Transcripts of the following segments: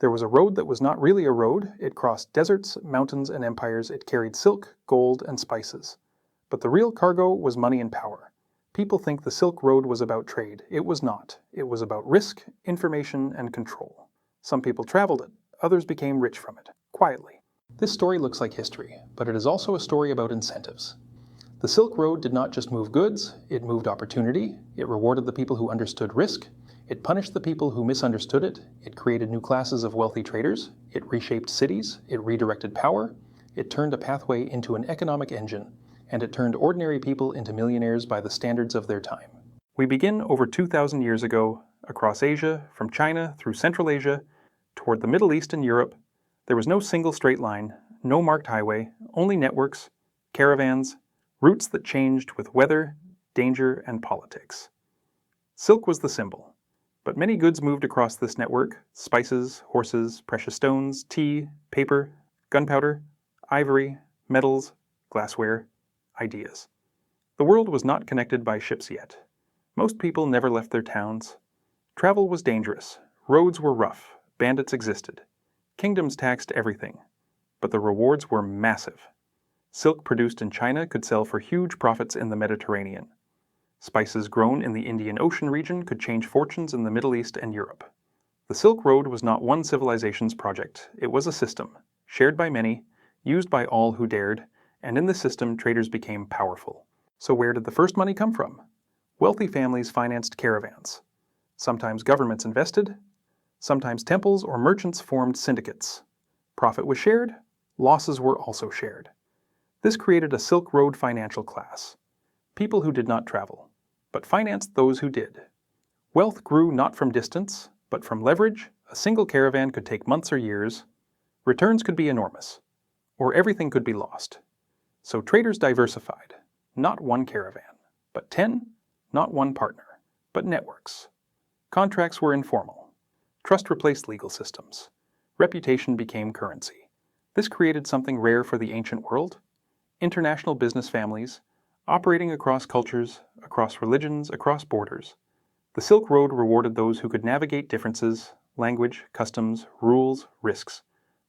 There was a road that was not really a road. It crossed deserts, mountains, and empires. It carried silk, gold, and spices. But the real cargo was money and power. People think the Silk Road was about trade. It was not. It was about risk, information, and control. Some people traveled it. Others became rich from it, quietly. This story looks like history, but it is also a story about incentives. The Silk Road did not just move goods, it moved opportunity, it rewarded the people who understood risk, it punished the people who misunderstood it, it created new classes of wealthy traders, it reshaped cities, it redirected power, it turned a pathway into an economic engine, and it turned ordinary people into millionaires by the standards of their time. We begin over 2,000 years ago, across Asia, from China through Central Asia, toward the Middle East and Europe. There was no single straight line, no marked highway, only networks, caravans, routes that changed with weather, danger, and politics. Silk was the symbol, but many goods moved across this network: spices, horses, precious stones, tea, paper, gunpowder, ivory, metals, glassware, ideas. The world was not connected by ships yet. Most people never left their towns. Travel was dangerous, roads were rough, bandits existed. Kingdoms taxed everything, but the rewards were massive. Silk produced in China could sell for huge profits in the Mediterranean. Spices grown in the Indian Ocean region could change fortunes in the Middle East and Europe. The Silk Road was not one civilization's project. It was a system, shared by many, used by all who dared, and in this system traders became powerful. So where did the first money come from? Wealthy families financed caravans. Sometimes governments invested. Sometimes temples or merchants formed syndicates. Profit was shared. Losses were also shared. This created a Silk Road financial class. People who did not travel, but financed those who did. Wealth grew not from distance, but from leverage. A single caravan could take months or years. Returns could be enormous, or everything could be lost. So traders diversified, not one caravan, but 10, not one partner, but networks. Contracts were informal. Trust replaced legal systems. Reputation became currency. This created something rare for the ancient world: international business families, operating across cultures, across religions, across borders. The Silk Road rewarded those who could navigate differences, language, customs, rules, risks.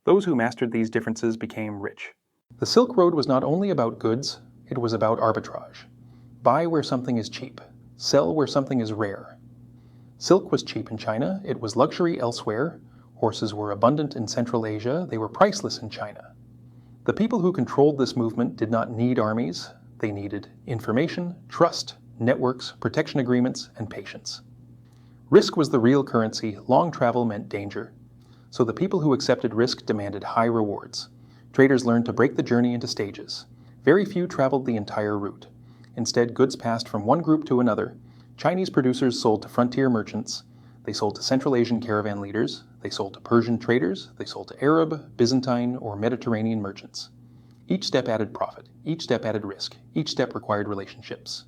Those who mastered these differences became rich. The Silk Road was not only about goods, it was about arbitrage. Buy where something is cheap, sell where something is rare. Silk was cheap in China, it was luxury elsewhere. Horses were abundant in Central Asia, they were priceless in China. The people who controlled this movement did not need armies. They needed information, trust, networks, protection agreements, and patience. Risk was the real currency. Long travel meant danger. So the people who accepted risk demanded high rewards. Traders learned to break the journey into stages. Very few traveled the entire route. Instead, goods passed from one group to another. Chinese producers sold to frontier merchants. They sold to Central Asian caravan leaders. They sold to Persian traders. They sold to Arab, Byzantine, or Mediterranean merchants. Each step added profit. Each step added risk. Each step required relationships.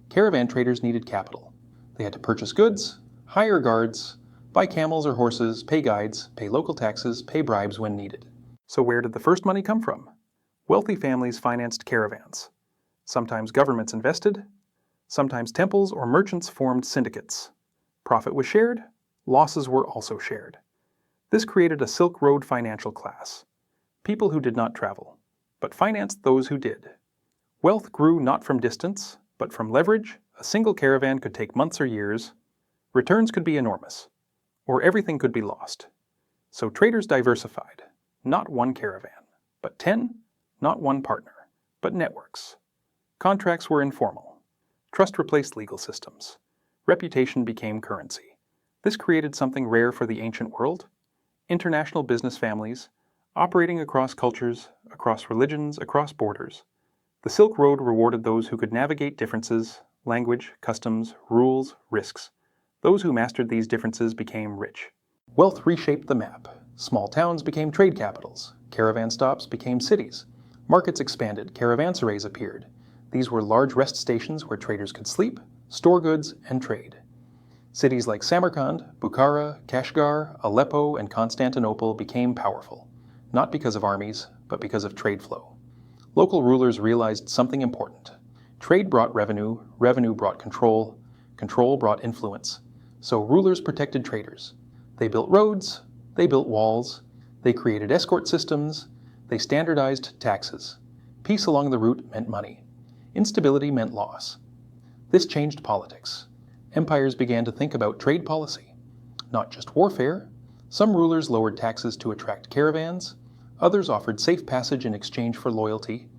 Caravan traders needed capital. They had to purchase goods, hire guards, buy camels or horses, pay guides, pay local taxes, pay bribes when needed. So where did the first money come from? Wealthy families financed caravans. Sometimes governments invested. Sometimes temples or merchants formed syndicates. Profit was shared. Losses were also shared. This created a Silk Road financial class. People who did not travel, but financed those who did. Wealth grew not from distance, but from leverage. A single caravan could take months or years. Returns could be enormous, or everything could be lost. So traders diversified, not one caravan, but 10, not one partner, but networks. Contracts were informal. Trust replaced legal systems. Reputation became currency. This created something rare for the ancient world: international business families, operating across cultures, across religions, across borders. The Silk Road rewarded those who could navigate differences, language, customs, rules, risks. Those who mastered these differences became rich. Wealth reshaped the map. Small towns became trade capitals. Caravan stops became cities. Markets expanded. Caravanserais appeared. These were large rest stations where traders could sleep, store goods, and trade. Cities like Samarkand, Bukhara, Kashgar, Aleppo, and Constantinople became powerful, not because of armies, but because of trade flow. Local rulers realized something important. Trade brought revenue, revenue brought control, control brought influence. So rulers protected traders. They built roads, They built walls, they created escort systems, they standardized taxes. Peace along the route meant money. Instability meant loss. This changed politics. Empires began to think about trade policy. Not just warfare. Some rulers lowered taxes to attract caravans. Others offered safe passage in exchange for loyalty.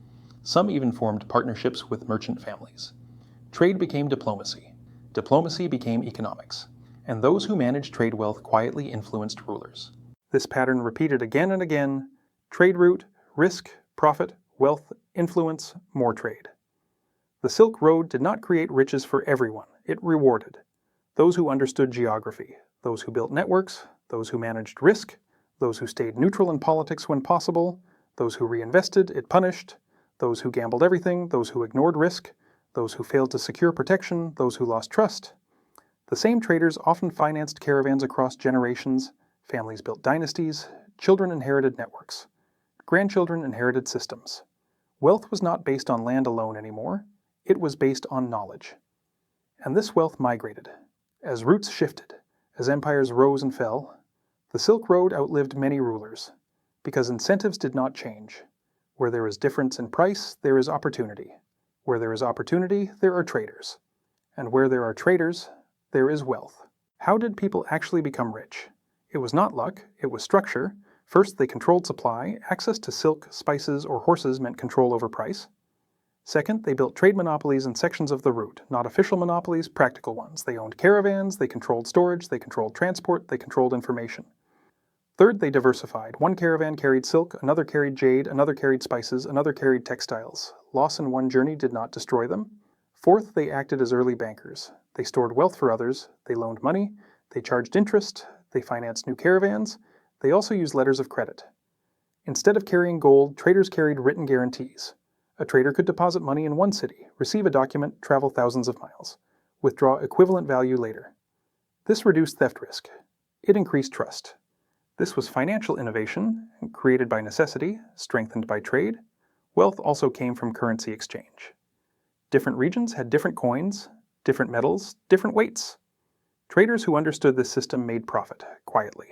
Some even formed partnerships with merchant families. Trade became diplomacy. Diplomacy became economics. And those who managed trade wealth quietly influenced rulers. This pattern repeated again and again: trade route, risk, profit, wealth, influence, more trade. The Silk Road did not create riches for everyone. It rewarded those who understood geography, those who built networks, those who managed risk, those who stayed neutral in politics when possible, those who reinvested, it punished, those who gambled everything, those who ignored risk, those who failed to secure protection, those who lost trust. The same traders often financed caravans across generations, families built dynasties, children inherited networks, grandchildren inherited systems. Wealth was not based on land alone anymore, it was based on knowledge. And this wealth migrated. As routes shifted, as empires rose and fell, the Silk Road outlived many rulers, because incentives did not change. Where there is difference in price, there is opportunity. Where there is opportunity, there are traders. And where there are traders, there is wealth. How did people actually become rich? It was not luck, it was structure. First, they controlled supply. Access to silk, spices, or horses meant control over price. Second, they built trade monopolies in sections of the route, not official monopolies, practical ones. They owned caravans, they controlled storage, they controlled transport, they controlled information. Third, they diversified. One caravan carried silk, another carried jade, another carried spices, another carried textiles. Loss in one journey did not destroy them. Fourth, they acted as early bankers. They stored wealth for others, they loaned money, they charged interest, they financed new caravans, they also used letters of credit. Instead of carrying gold, traders carried written guarantees. A trader could deposit money in one city, receive a document, travel thousands of miles, withdraw equivalent value later. This reduced theft risk. It increased trust. This was financial innovation, created by necessity, strengthened by trade. Wealth also came from currency exchange. Different regions had different coins, different metals, different weights. Traders who understood this system made profit, quietly.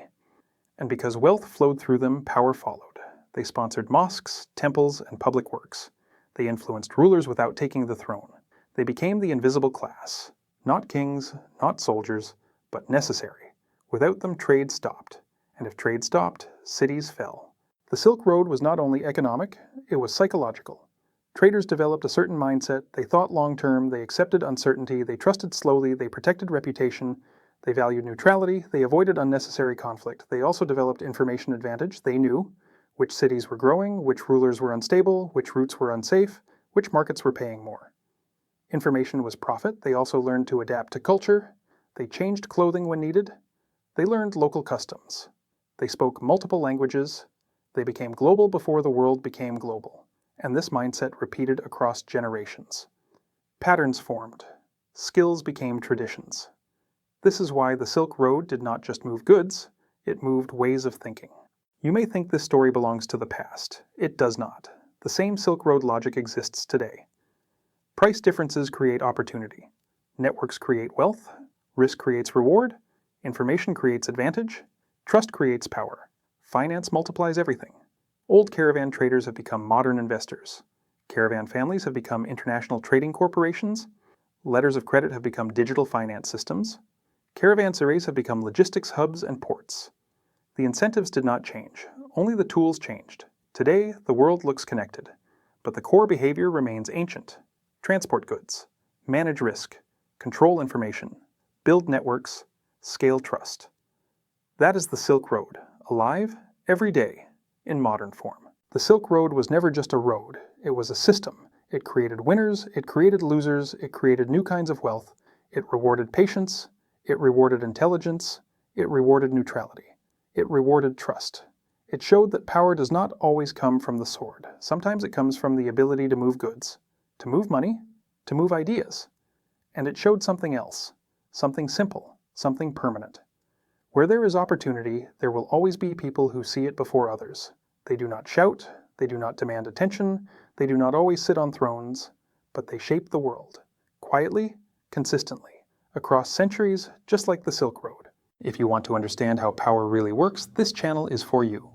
And because wealth flowed through them, power followed. They sponsored mosques, temples, and public works. They influenced rulers without taking the throne. They became the invisible class. Not kings, not soldiers, but necessary. Without them, trade stopped. And if trade stopped, cities fell. The Silk Road was not only economic, it was psychological. Traders developed a certain mindset, they thought long-term, they accepted uncertainty, they trusted slowly, they protected reputation, they valued neutrality, they avoided unnecessary conflict. They also developed information advantage. They knew which cities were growing, which rulers were unstable, which routes were unsafe, which markets were paying more. Information was profit. They also learned to adapt to culture. They changed clothing when needed. They learned local customs. They spoke multiple languages. They became global before the world became global. And this mindset repeated across generations. Patterns formed. Skills became traditions. This is why the Silk Road did not just move goods, it moved ways of thinking. You may think this story belongs to the past. It does not. The same Silk Road logic exists today. Price differences create opportunity. Networks create wealth. Risk creates reward. Information creates advantage. Trust creates power. Finance multiplies everything. Old caravan traders have become modern investors. Caravan families have become international trading corporations. Letters of credit have become digital finance systems. Caravanserais have become logistics hubs and ports. The incentives did not change, only the tools changed. Today, the world looks connected, but the core behavior remains ancient. Transport goods, manage risk, control information, build networks, scale trust. That is the Silk Road, alive, every day, in modern form. The Silk Road was never just a road, it was a system. It created winners, it created losers, it created new kinds of wealth, it rewarded patience, it rewarded intelligence, it rewarded neutrality, it rewarded trust. It showed that power does not always come from the sword. Sometimes it comes from the ability to move goods, to move money, to move ideas. And it showed something else, something simple, something permanent. Where there is opportunity, there will always be people who see it before others. They do not shout, they do not demand attention, they do not always sit on thrones, but they shape the world, quietly, consistently, across centuries, just like the Silk Road. If you want to understand how power really works, this channel is for you.